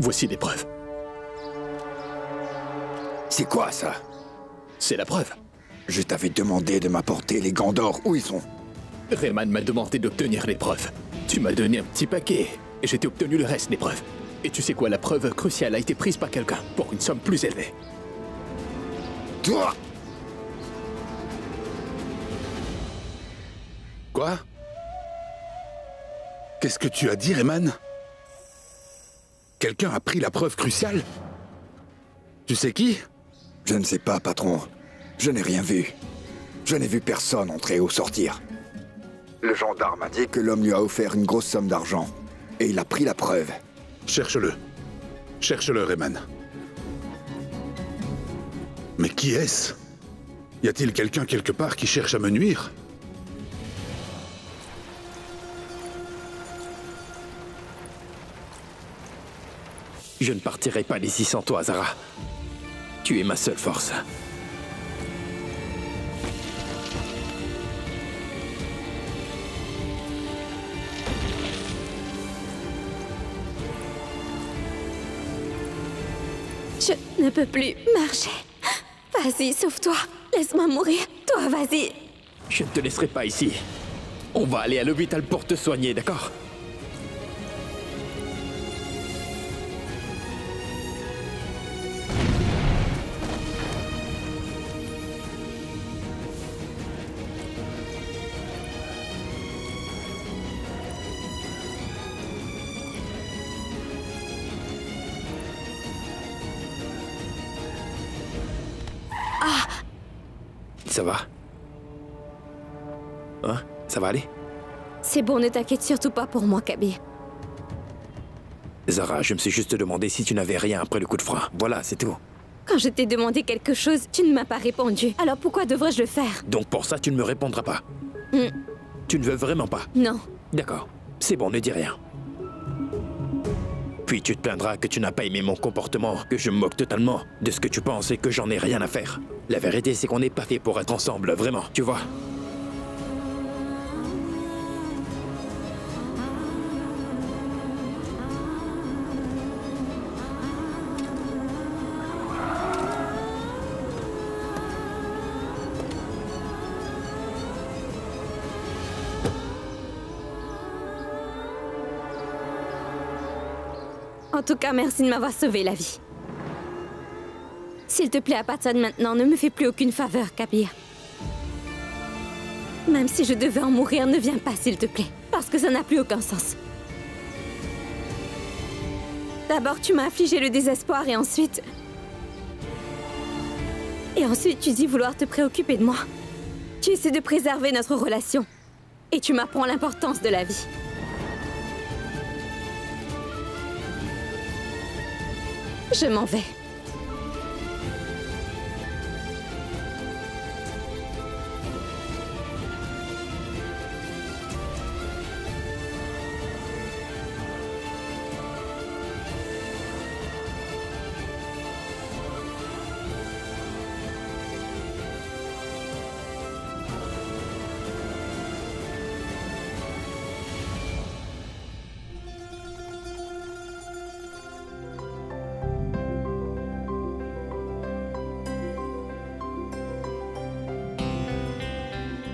Voici les preuves. C'est quoi ça? C'est la preuve. Je t'avais demandé de m'apporter les gants d'or. Où ils sont? Rayman m'a demandé d'obtenir les preuves. Tu m'as donné un petit paquet et j'ai obtenu le reste des preuves. Et tu sais quoi, la preuve cruciale a été prise par quelqu'un pour une somme plus élevée. Toi! Quoi? Qu'est-ce que tu as dit, Rayman? Quelqu'un a pris la preuve cruciale? Tu sais qui? Je ne sais pas, patron. Je n'ai rien vu. Je n'ai vu personne entrer ou sortir. Le gendarme a dit que l'homme lui a offert une grosse somme d'argent. Et il a pris la preuve. Cherche-le. Cherche-le, Rayman. Mais qui est-ce? Y a-t-il quelqu'un quelque part qui cherche à me nuire? Je ne partirai pas d'ici sans toi, Zara. Tu es ma seule force. Je ne peux plus marcher. Vas-y, sauve-toi. Laisse-moi mourir. Toi, vas-y. Je ne te laisserai pas ici. On va aller à l'hôpital pour te soigner, d'accord? Ça va? Hein? Ça va aller? C'est bon, ne t'inquiète surtout pas pour moi, Kabir. Zara, je me suis juste demandé si tu n'avais rien après le coup de frein. Voilà, c'est tout. Quand je t'ai demandé quelque chose, tu ne m'as pas répondu. Alors pourquoi devrais-je le faire? Donc pour ça, tu ne me répondras pas. Tu ne veux vraiment pas? Non. D'accord. C'est bon, ne dis rien. Puis tu te plaindras que tu n'as pas aimé mon comportement, que je me moque totalement de ce que tu penses et que j'en ai rien à faire. La vérité, c'est qu'on n'est pas fait pour être ensemble, vraiment, tu vois. En tout cas, merci de m'avoir sauvé la vie. S'il te plaît, à partir de maintenant, ne me fais plus aucune faveur, Kabir. Même si je devais en mourir, ne viens pas, s'il te plaît. Parce que ça n'a plus aucun sens. D'abord, tu m'as infligé le désespoir et ensuite... tu dis vouloir te préoccuper de moi. Tu essaies de préserver notre relation. Et tu m'apprends l'importance de la vie. Je m'en vais.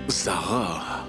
Zara.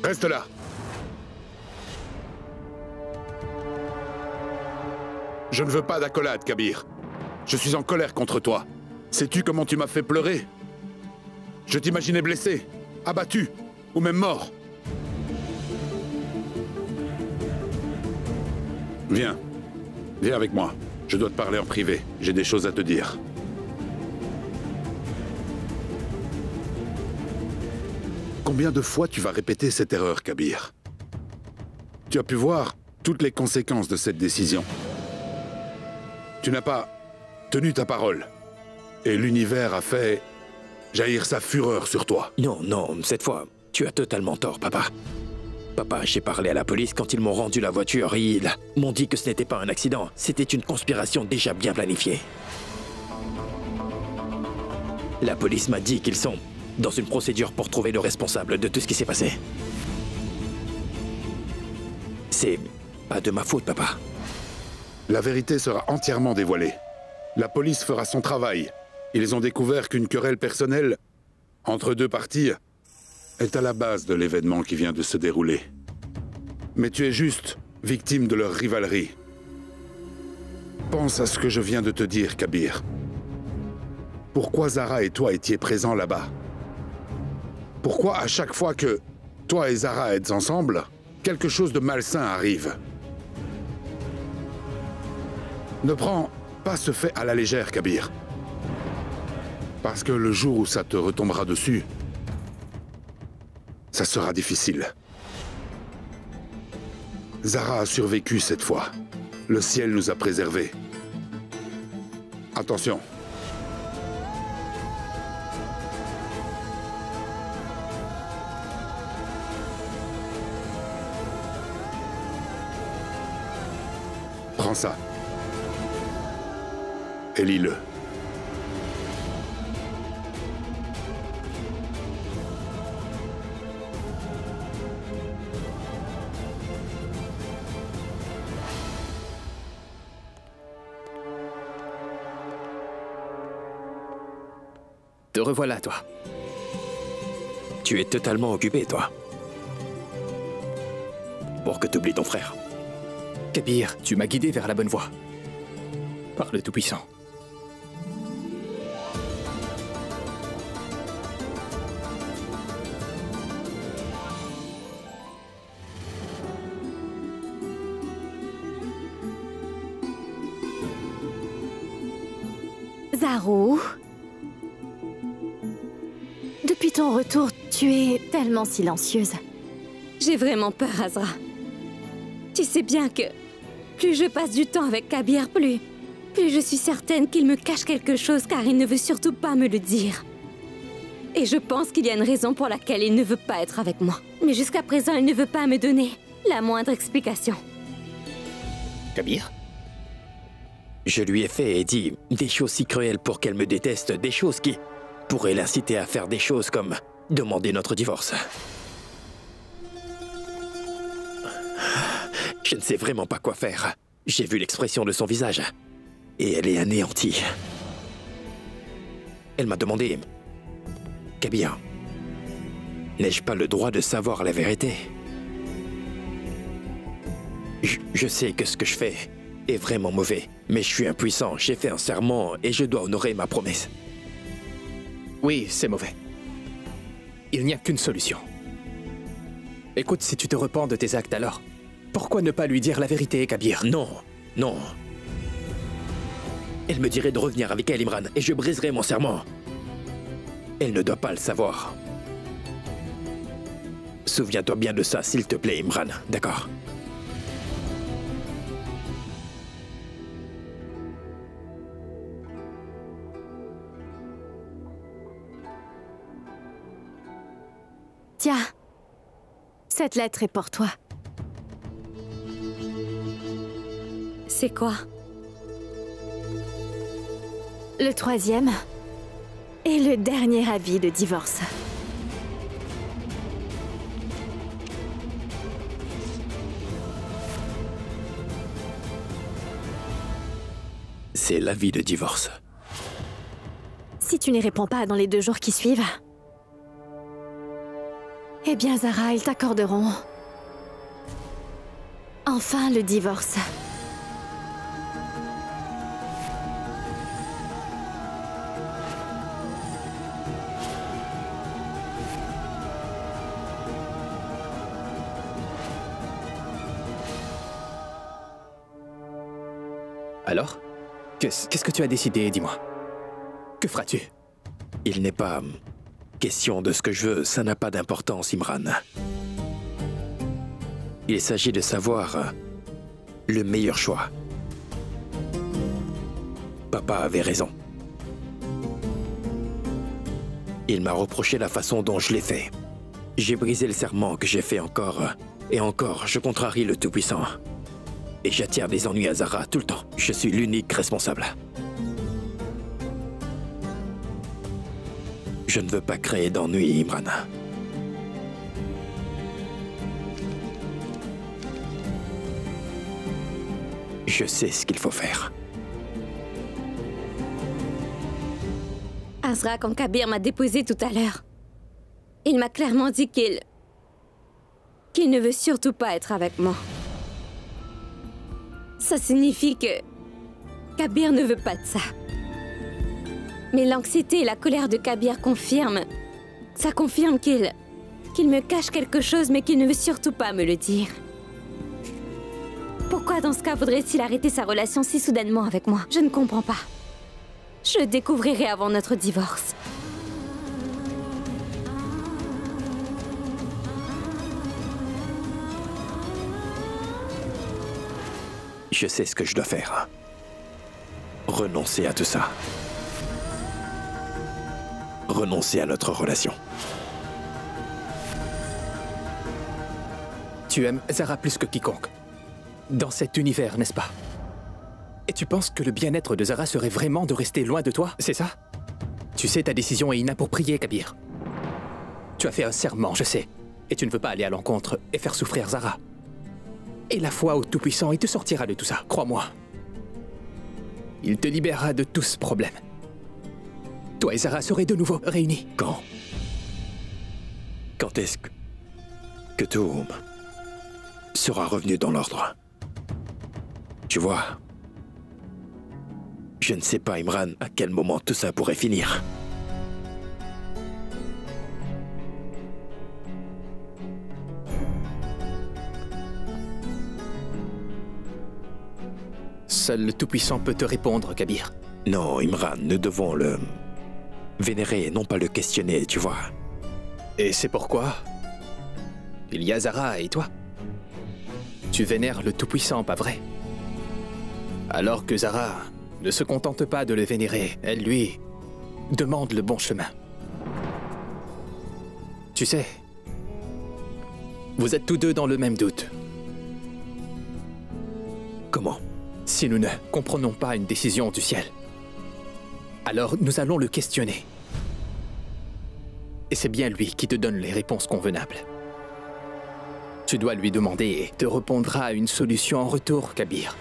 Reste là. Je ne veux pas d'accolade, Kabir. Je suis en colère contre toi. Sais-tu comment tu m'as fait pleurer? Je t'imaginais blessé, abattu, ou même mort. Viens. Viens avec moi. Je dois te parler en privé. J'ai des choses à te dire. Combien de fois tu vas répéter cette erreur, Kabir? Tu as pu voir toutes les conséquences de cette décision. Tu n'as pas tenu ta parole. Et l'univers a fait jaillir sa fureur sur toi. Non, non, cette fois, tu as totalement tort, papa. Papa, j'ai parlé à la police quand ils m'ont rendu la voiture. Ils m'ont dit que ce n'était pas un accident. C'était une conspiration déjà bien planifiée. La police m'a dit qu'ils sont dans une procédure pour trouver le responsable de tout ce qui s'est passé. C'est pas de ma faute, papa. La vérité sera entièrement dévoilée. La police fera son travail. Ils ont découvert qu'une querelle personnelle entre deux parties est à la base de l'événement qui vient de se dérouler. Mais tu es juste victime de leur rivalerie. Pense à ce que je viens de te dire, Kabir. Pourquoi Zara et toi étiez présents là-bas? Pourquoi à chaque fois que toi et Zara êtes ensemble, quelque chose de malsain arrive? Ne prends pas ce fait à la légère, Kabir. Parce que le jour où ça te retombera dessus, ça sera difficile. Zara a survécu cette fois. Le ciel nous a préservés. Attention. Prends ça. Et lis-le. Te revoilà, toi. Tu es totalement occupé, toi. Pour que tu oublies ton frère. Kabir, tu m'as guidé vers la bonne voie. Par le Tout-Puissant. Zaru, depuis ton retour, tu es tellement silencieuse. J'ai vraiment peur, Azra. Tu sais bien que plus je passe du temps avec Kabir, plus je suis certaine qu'il me cache quelque chose car il ne veut surtout pas me le dire. Et je pense qu'il y a une raison pour laquelle il ne veut pas être avec moi. Mais jusqu'à présent, il ne veut pas me donner la moindre explication. Kabir? Je lui ai fait et dit des choses si cruelles pour qu'elle me déteste, des choses qui pourraient l'inciter à faire des choses comme demander notre divorce. Je ne sais vraiment pas quoi faire. J'ai vu l'expression de son visage. Et elle est anéantie. Elle m'a demandé... Kabir, n'ai-je pas le droit de savoir la vérité? Je sais que ce que je fais est vraiment mauvais, mais je suis impuissant, j'ai fait un serment et je dois honorer ma promesse. Oui, c'est mauvais. Il n'y a qu'une solution. Écoute, si tu te repens de tes actes alors, pourquoi ne pas lui dire la vérité, Kabir? Non, non. Elle me dirait de revenir avec elle, Imran, et je briserai mon serment. Elle ne doit pas le savoir. Souviens-toi bien de ça, s'il te plaît, Imran, d'accord? Tiens, cette lettre est pour toi. C'est quoi? Le 3e et le dernier avis de divorce. C'est l'avis de divorce. Si tu n'y réponds pas dans les 2 jours qui suivent, eh bien, Zara, ils t'accorderont enfin le divorce. Alors? Qu'est-ce que tu as décidé, dis-moi? Que feras-tu? Il n'est pas question de ce que je veux, ça n'a pas d'importance, Imran. Il s'agit de savoir le meilleur choix. Papa avait raison. Il m'a reproché la façon dont je l'ai fait. J'ai brisé le serment que j'ai fait encore et encore. Je contrarie le Tout-Puissant. Et j'attire des ennuis à Zara tout le temps. Je suis l'unique responsable. Je ne veux pas créer d'ennuis, Imran. Je sais ce qu'il faut faire. Azra, quand Kabir m'a déposé tout à l'heure, il m'a clairement dit qu'il ne veut surtout pas être avec moi. Ça signifie que Kabir ne veut pas de ça. Mais l'anxiété et la colère de Kabir confirment... Ça confirme qu'il me cache quelque chose, mais qu'il ne veut surtout pas me le dire. Pourquoi dans ce cas voudrait-il arrêter sa relation si soudainement avec moi? Je ne comprends pas. Je le découvrirai avant notre divorce. Je sais ce que je dois faire. Renoncer à tout ça. Renoncer à notre relation. Tu aimes Zara plus que quiconque. Dans cet univers, n'est-ce pas? Et tu penses que le bien-être de Zara serait vraiment de rester loin de toi, c'est ça? Tu sais, ta décision est inappropriée, Kabir. Tu as fait un serment, je sais. Et tu ne veux pas aller à l'encontre et faire souffrir Zara. Et la foi au Tout-Puissant, il te sortira de tout ça, crois-moi. Il te libérera de tout ce problème. Toi et Zara serez de nouveau réunis. Quand? Quand est-ce que tout sera revenu dans l'ordre? Tu vois, je ne sais pas, Imran, à quel moment tout ça pourrait finir. Seul le Tout-Puissant peut te répondre, Kabir. Non, Imran, nous devons le vénérer et non pas le questionner, tu vois. Et c'est pourquoi il y a Zara et toi. Tu vénères le Tout-Puissant, pas vrai? Alors que Zara ne se contente pas de le vénérer, elle lui demande le bon chemin. Tu sais, vous êtes tous deux dans le même doute. Comment? Si nous ne comprenons pas une décision du ciel, alors nous allons le questionner. Et c'est bien lui qui te donne les réponses convenables. Tu dois lui demander et te répondra une solution en retour, Kabir.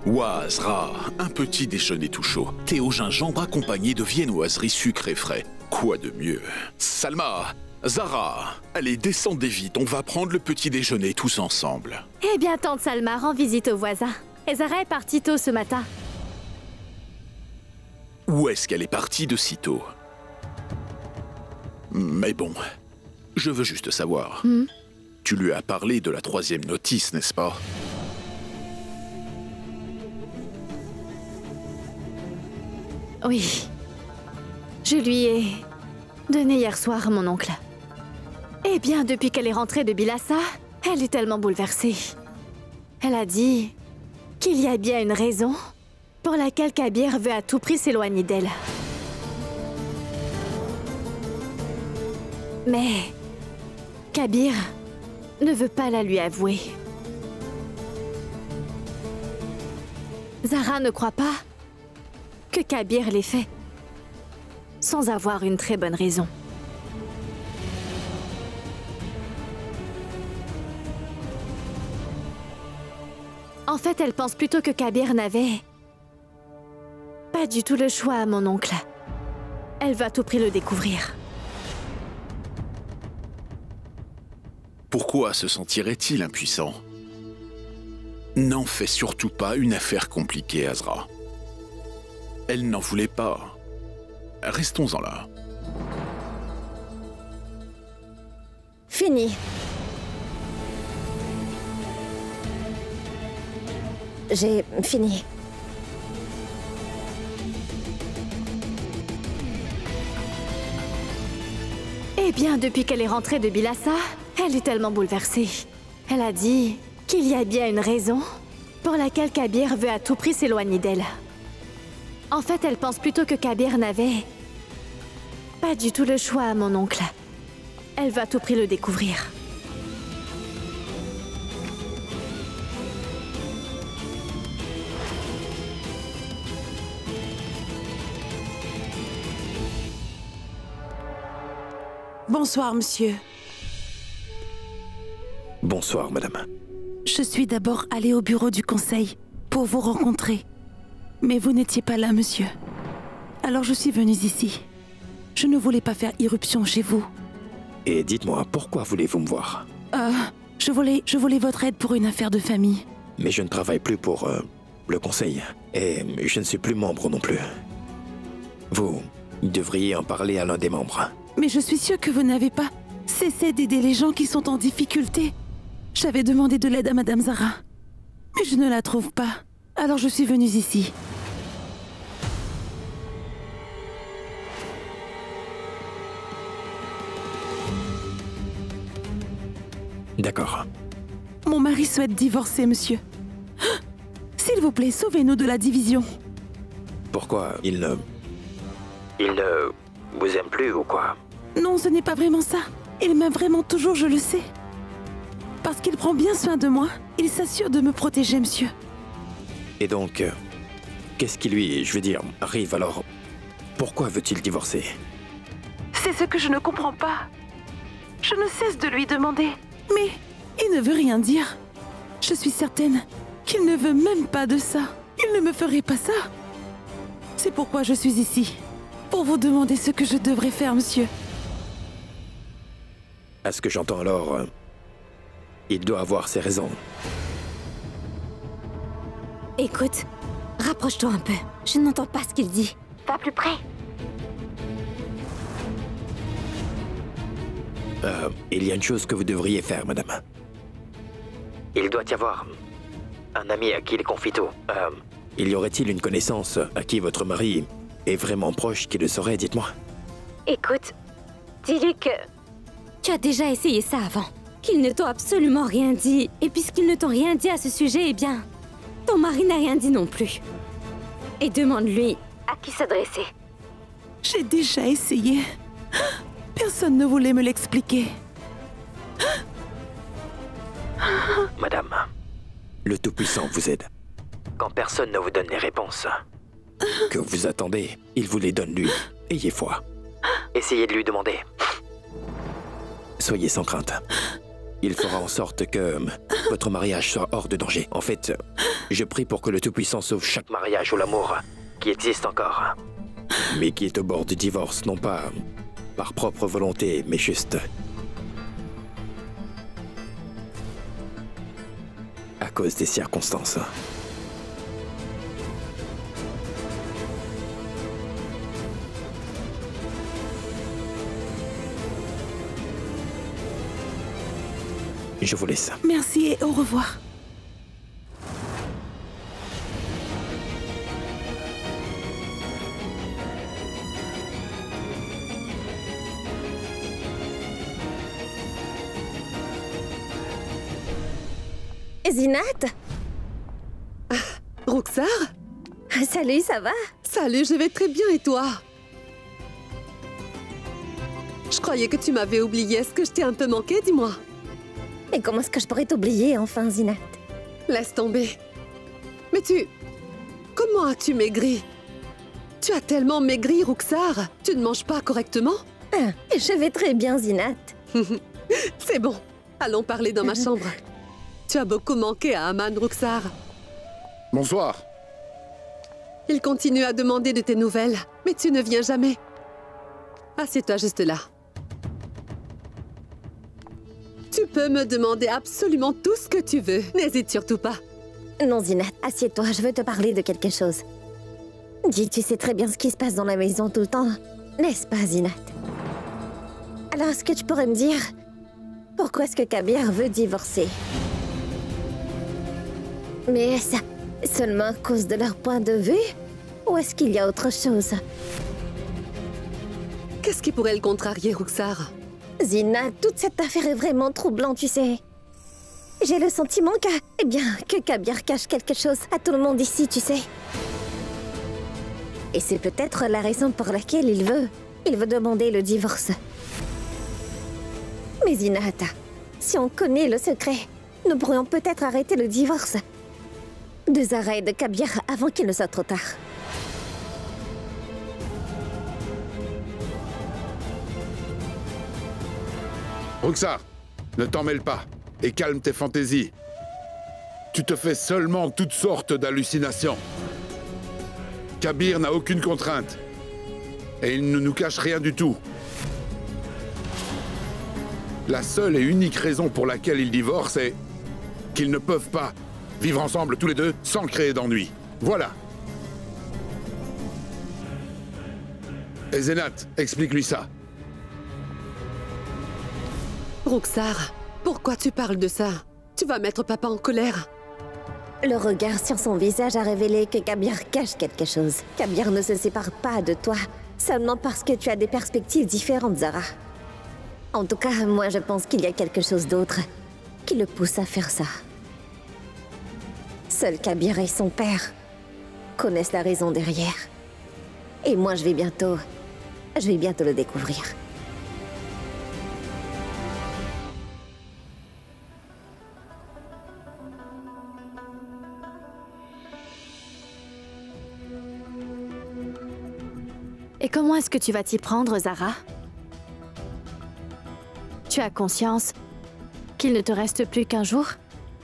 Ouah, Zara, un petit déjeuner tout chaud. Thé au gingembre accompagné de viennoiseries sucrées frais. Quoi de mieux? Salma, Zara, allez, descendez vite, on va prendre le petit déjeuner tous ensemble. Eh bien, tante Salma rend visite aux voisins. Et Zara est partie tôt ce matin. Où est-ce qu'elle est partie de si tôt? Mais bon, je veux juste savoir. Tu lui as parlé de la 3e notice, n'est-ce pas? Oui. Je lui ai donné hier soir, mon oncle. Eh bien, depuis qu'elle est rentrée de Bilassa, elle est tellement bouleversée. Elle a dit qu'il y a bien une raison pour laquelle Kabir veut à tout prix s'éloigner d'elle. Mais Kabir ne veut pas la lui avouer. Zara ne croit pas que Kabir l'ait fait, sans avoir une très bonne raison. En fait, elle pense plutôt que Kabir n'avait pas du tout le choix, mon oncle. Elle va à tout prix le découvrir. Pourquoi se sentirait-il impuissant? N'en fais surtout pas une affaire compliquée, Azra. Elle n'en voulait pas. Restons-en là. Fini. J'ai fini. Eh bien, depuis qu'elle est rentrée de Bilassa, elle est tellement bouleversée. Elle a dit qu'il y a bien une raison pour laquelle Kabir veut à tout prix s'éloigner d'elle. En fait, elle pense plutôt que Kabir n'avait pas du tout le choix, mon oncle. Elle va à tout prix le découvrir. Bonsoir, monsieur. Bonsoir, madame. Je suis d'abord allée au bureau du conseil pour vous rencontrer. Mais vous n'étiez pas là, monsieur. Alors je suis venue ici. Je ne voulais pas faire irruption chez vous. Et dites-moi, pourquoi voulez-vous me voir? Je voulais votre aide pour une affaire de famille. Mais je ne travaille plus pour le conseil. Et je ne suis plus membre non plus. Vous devriez en parler à l'un des membres. Mais je suis sûre que vous n'avez pas cessé d'aider les gens qui sont en difficulté. J'avais demandé de l'aide à Madame Zara. Mais je ne la trouve pas. Alors je suis venue ici. D'accord. Mon mari souhaite divorcer, monsieur. S'il vous plaît, sauvez-nous de la division. Pourquoi il ne vous aime plus ou quoi? Non, ce n'est pas vraiment ça. Il m'aime vraiment toujours, je le sais. Parce qu'il prend bien soin de moi, il s'assure de me protéger, monsieur. Et donc, qu'est-ce qui lui, arrive alors? Pourquoi veut-il divorcer? C'est ce que je ne comprends pas. Je ne cesse de lui demander. Mais il ne veut rien dire. Je suis certaine qu'il ne veut même pas de ça. Il ne me ferait pas ça. C'est pourquoi je suis ici. Pour vous demander ce que je devrais faire, monsieur. À ce que j'entends alors, il doit avoir ses raisons. Écoute, rapproche-toi un peu. Je n'entends pas ce qu'il dit. Va plus près. Il y a une chose que vous devriez faire, madame. Il doit y avoir un ami à qui il confie tout. Il y aurait-il une connaissance à qui votre mari est vraiment proche qui le saurait, dites-moi? Écoute, dis-lui que tu as déjà essayé ça avant. Qu'ils ne t'ont absolument rien dit. Et puisqu'ils ne t'ont rien dit à ce sujet, eh bien, ton mari n'a rien dit non plus. Et demande-lui à qui s'adresser. J'ai déjà essayé. Personne ne voulait me l'expliquer. Madame, le Tout-Puissant vous aide. Quand personne ne vous donne les réponses que vous attendez, il vous les donne lui. Ayez foi. Essayez de lui demander. Soyez sans crainte. Il fera en sorte que votre mariage soit hors de danger. En fait, je prie pour que le Tout-Puissant sauve chaque mariage ou l'amour qui existe encore, mais qui est au bord du divorce, non pas par propre volonté, mais juste à cause des circonstances. Je vous laisse. Merci et au revoir. Zinat? Roxar? Salut, ça va? Salut, je vais très bien et toi? Je croyais que tu m'avais oublié. Est-ce que je t'ai un peu manqué, dis-moi? Mais comment est-ce que je pourrais t'oublier, enfin, Zinat? Laisse tomber. Mais comment as-tu maigri? Tu as tellement maigri, Roxar. Tu ne manges pas correctement? Ah, je vais très bien, Zinat. C'est bon. Allons parler dans ma chambre. Tu as beaucoup manqué à Aman, Roxar. Bonsoir. Il continue à demander de tes nouvelles, mais tu ne viens jamais. Assieds-toi juste là. Tu peux me demander absolument tout ce que tu veux. N'hésite surtout pas. Non, Zinat, assieds-toi, je veux te parler de quelque chose. Dis, tu sais très bien ce qui se passe dans la maison tout le temps, n'est-ce pas, Zinat? Alors, est-ce que tu pourrais me dire pourquoi est-ce que Kabir veut divorcer? Mais est-ce seulement à cause de leur point de vue? Ou est-ce qu'il y a autre chose? Qu'est-ce qui pourrait le contrarier, Ruxar? Zinat, toute cette affaire est vraiment troublante, tu sais. J'ai le sentiment que Kabir cache quelque chose à tout le monde ici, tu sais. Et c'est peut-être la raison pour laquelle il veut demander le divorce. Mais Zinat, si on connaît le secret, nous pourrions peut-être arrêter le divorce de Zara et de Kabir avant qu'il ne soit trop tard. Ruxar, ne t'en mêle pas et calme tes fantaisies. Tu te fais seulement toutes sortes d'hallucinations. Kabir n'a aucune contrainte. Et il ne nous cache rien du tout. La seule et unique raison pour laquelle ils divorcent est qu'ils ne peuvent pas vivre ensemble tous les deux sans créer d'ennui. Voilà. Et Zénat, explique-lui ça. Ruxar, pourquoi tu parles de ça? Tu vas mettre papa en colère. Le regard sur son visage a révélé que Kabir cache quelque chose. Kabir ne se sépare pas de toi, seulement parce que tu as des perspectives différentes, Zara. En tout cas, moi je pense qu'il y a quelque chose d'autre qui le pousse à faire ça. Seul Kabir et son père connaissent la raison derrière. Et moi je vais bientôt le découvrir. Et comment est-ce que tu vas t'y prendre, Zara? Tu as conscience qu'il ne te reste plus qu'un jour?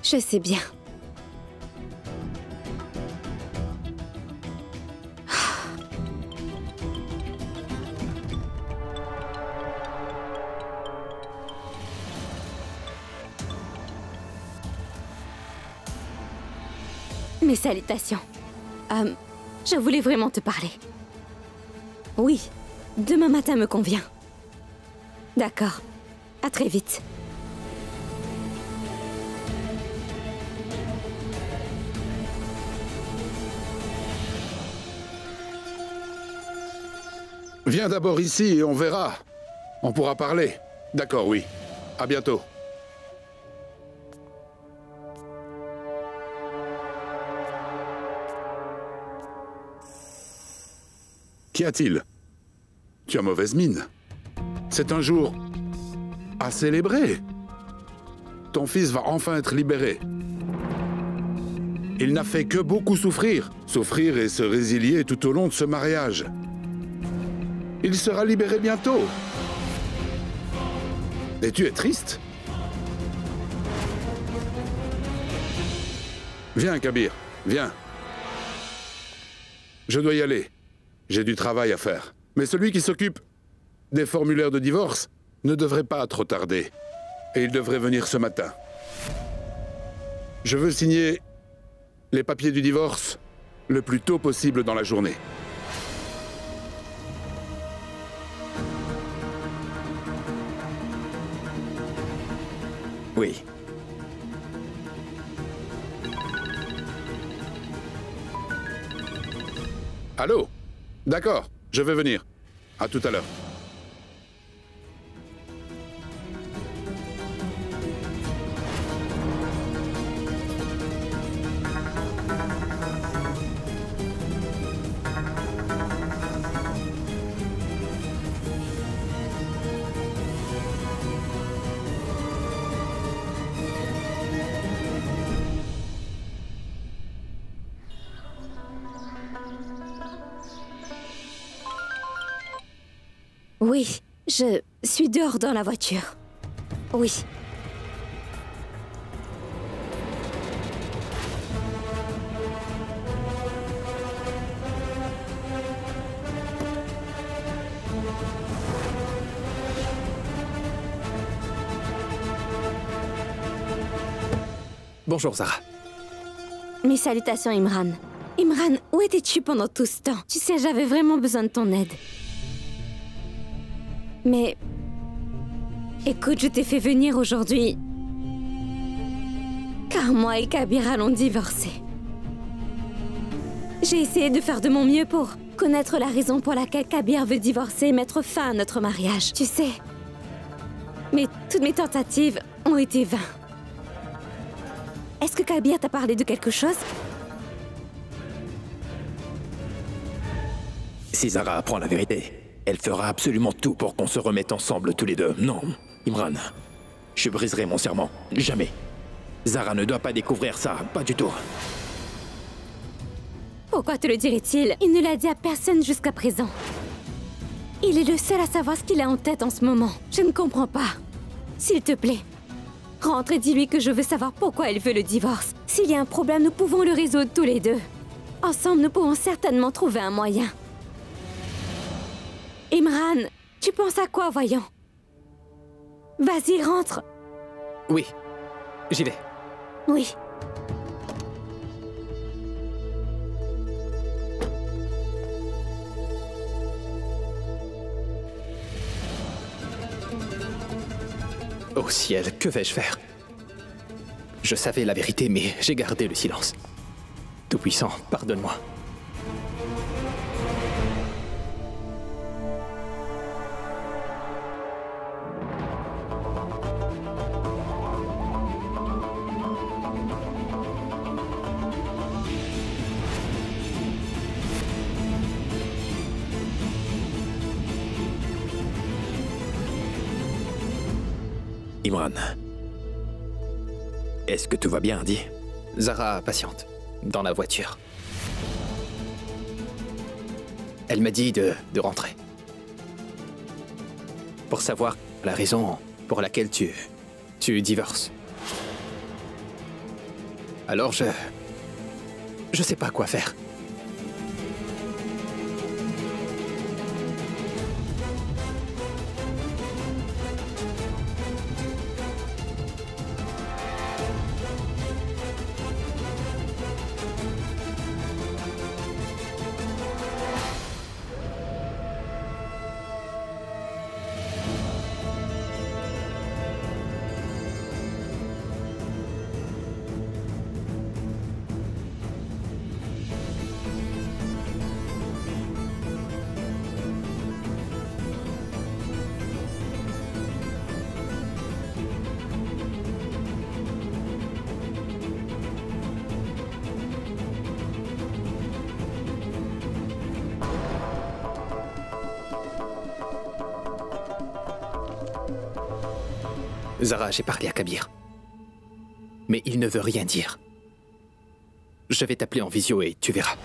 Je sais bien. Mes salutations. Je voulais vraiment te parler. Oui, demain matin me convient. D'accord. À très vite. Viens d'abord ici et on verra. On pourra parler. D'accord, oui. À bientôt. Qu'y a-t-il? Tu as mauvaise mine. C'est un jour à célébrer. Ton fils va enfin être libéré. Il n'a fait que beaucoup souffrir. Souffrir et se résilier tout au long de ce mariage. Il sera libéré bientôt. Et tu es triste? Viens, Kabir, viens. Je dois y aller. J'ai du travail à faire. Mais celui qui s'occupe des formulaires de divorce ne devrait pas trop tarder. Et il devrait venir ce matin. Je veux signer les papiers du divorce le plus tôt possible dans la journée. Oui. Allô? D'accord, je vais venir. À tout à l'heure. Oui, je suis dehors dans la voiture. Oui. Bonjour, Zara. Mes salutations, Imran. Imran, où étais-tu pendant tout ce temps? Tu sais, j'avais vraiment besoin de ton aide. Mais... écoute, je t'ai fait venir aujourd'hui... car moi et Kabir allons divorcer. J'ai essayé de faire de mon mieux pour connaître la raison pour laquelle Kabir veut divorcer et mettre fin à notre mariage. Tu sais... mais toutes mes tentatives ont été vaines. Est-ce que Kabir t'a parlé de quelque chose? Si Zara apprend la vérité, elle fera absolument tout pour qu'on se remette ensemble tous les deux. Non, Imran, je briserai mon serment. Jamais. Zara ne doit pas découvrir ça, pas du tout. Pourquoi te le dirait-il? Il ne l'a dit à personne jusqu'à présent. Il est le seul à savoir ce qu'il a en tête en ce moment. Je ne comprends pas. S'il te plaît, rentre et dis-lui que je veux savoir pourquoi elle veut le divorce. S'il y a un problème, nous pouvons le résoudre tous les deux. Ensemble, nous pouvons certainement trouver un moyen. Imran, tu penses à quoi, voyons? Vas-y, rentre. Oui, j'y vais. Oui. Oh ciel, que vais-je faire? Je savais la vérité, mais j'ai gardé le silence. Tout-Puissant, pardonne-moi. Imran, est-ce que tout va bien, dis? Zara patiente, dans la voiture. Elle m'a dit de rentrer. Pour savoir la raison pour laquelle tu divorces. Alors je sais pas quoi faire. Zara, j'ai parlé à Kabir. Mais il ne veut rien dire. Je vais t'appeler en visio et tu verras.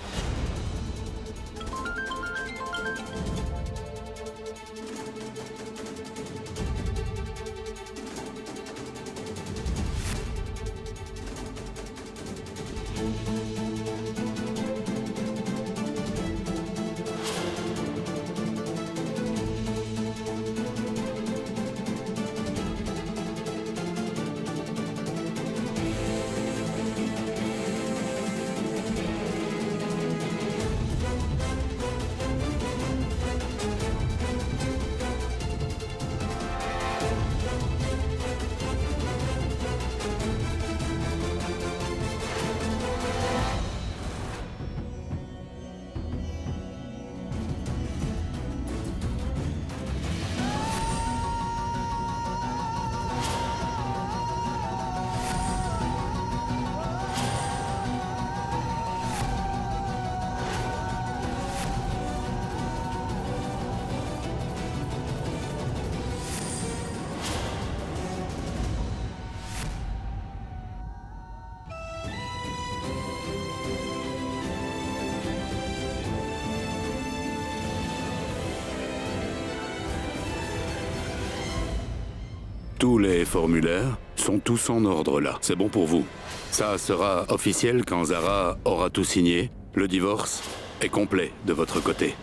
Tous les formulaires sont tous en ordre là. C'est bon pour vous. Ça sera officiel quand Zara aura tout signé. Le divorce est complet de votre côté.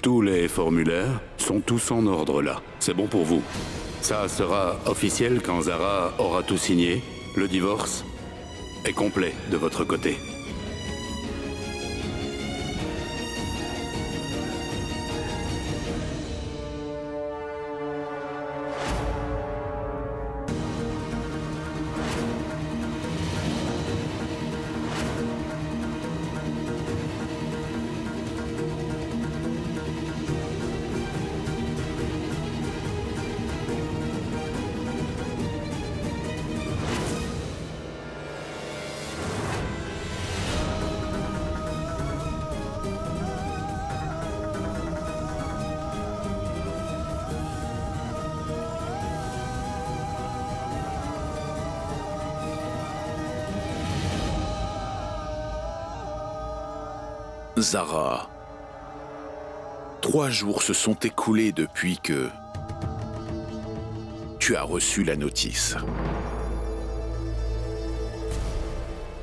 Tous les formulaires sont tous en ordre là. C'est bon pour vous. Ça sera officiel quand Zara aura tout signé. Le divorce est complet de votre côté. Zara, 3 jours se sont écoulés depuis que tu as reçu la notice.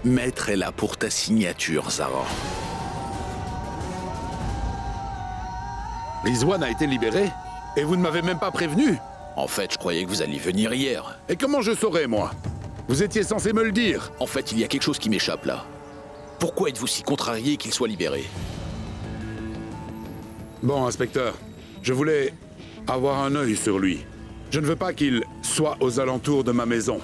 Maître est là pour ta signature, Zara. Rizwan a été libéré et vous ne m'avez même pas prévenu. En fait, je croyais que vous alliez venir hier. Et comment je saurais, moi? Vous étiez censé me le dire. En fait, il y a quelque chose qui m'échappe là. Pourquoi êtes-vous si contrarié qu'il soit libéré? Bon, inspecteur, je voulais avoir un œil sur lui. Je ne veux pas qu'il soit aux alentours de ma maison.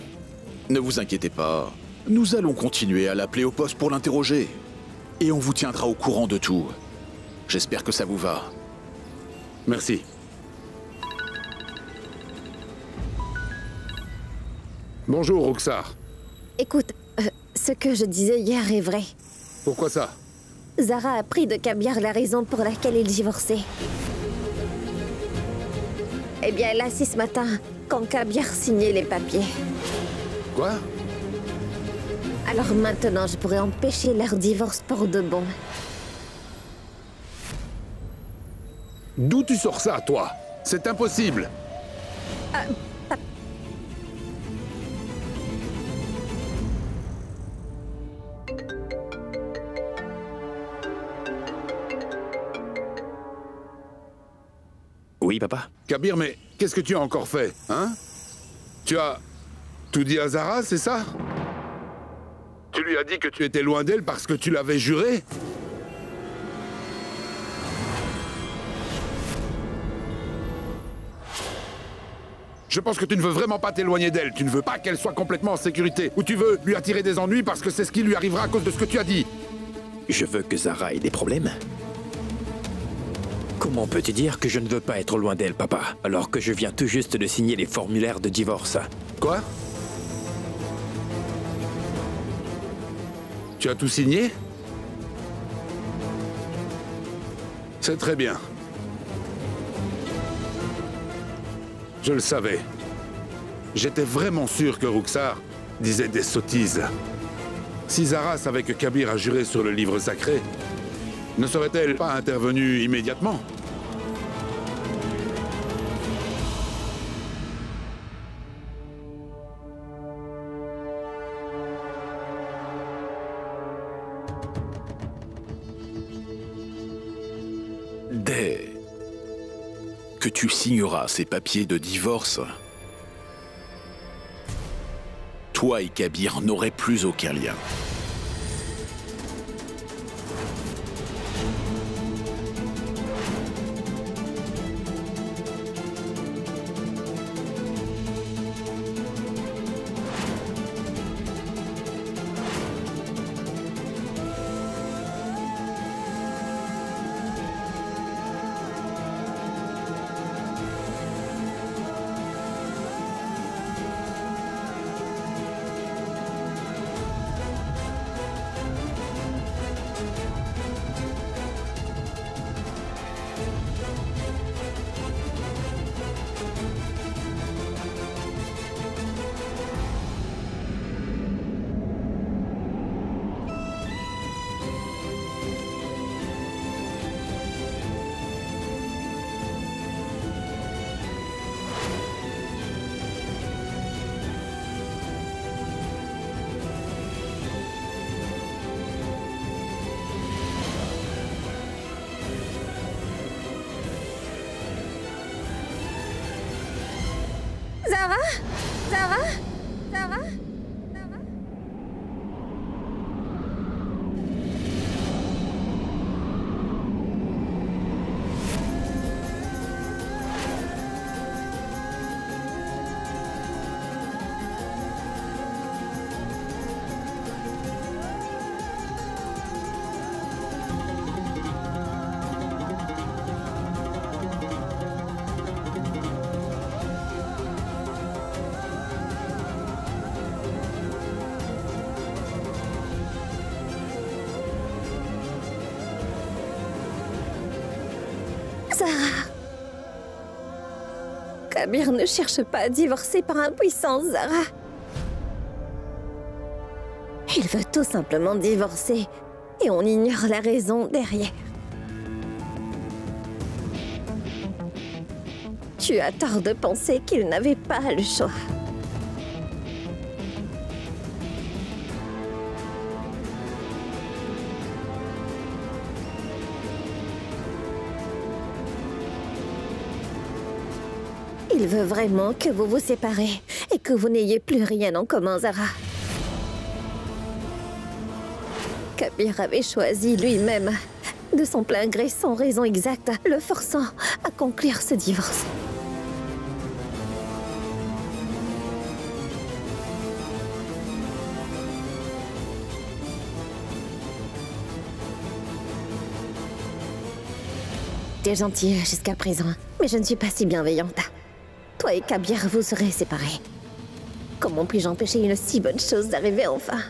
Ne vous inquiétez pas. Nous allons continuer à l'appeler au poste pour l'interroger. Et on vous tiendra au courant de tout. J'espère que ça vous va. Merci. Bonjour, Roxar. Écoute, ce que je disais hier est vrai. Pourquoi ça? Zara a appris de Kabir la raison pour laquelle il divorçait. Eh bien, elle a su ce matin, quand Kabir signait les papiers. Quoi? Alors maintenant, je pourrais empêcher leur divorce pour de bon. D'où tu sors ça, toi? C'est impossible. Oui, papa? Kabir, mais qu'est-ce que tu as encore fait, hein? Tu as tout dit à Zara, c'est ça? Tu lui as dit que tu étais loin d'elle parce que tu l'avais juré? Je pense que tu ne veux vraiment pas t'éloigner d'elle. Tu ne veux pas qu'elle soit complètement en sécurité. Ou tu veux lui attirer des ennuis parce que c'est ce qui lui arrivera à cause de ce que tu as dit. Je veux que Zara ait des problèmes. Comment peux-tu dire que je ne veux pas être loin d'elle, papa, alors que je viens tout juste de signer les formulaires de divorce? Quoi? Tu as tout signé? C'est très bien. Je le savais. J'étais vraiment sûr que Roxar disait des sottises. Si Zara savait que Kabir a juré sur le livre sacré, ne serait-elle pas intervenue immédiatement? Dès que tu signeras ces papiers de divorce, toi et Kabir n'aurez plus aucun lien. Zara? Zara? Zara? Zara. Kabir ne cherche pas à divorcer par impuissance, Zara. Il veut tout simplement divorcer et on ignore la raison derrière. Tu as tort de penser qu'il n'avait pas le choix. Il veut vraiment que vous vous séparez et que vous n'ayez plus rien en commun, Zara. Kabir avait choisi lui-même, de son plein gré, sans raison exacte, le forçant à conclure ce divorce. T'es gentille jusqu'à présent, mais je ne suis pas si bienveillante. Toi et Kabir, vous serez séparés. Comment puis-je empêcher une si bonne chose d'arriver enfin ?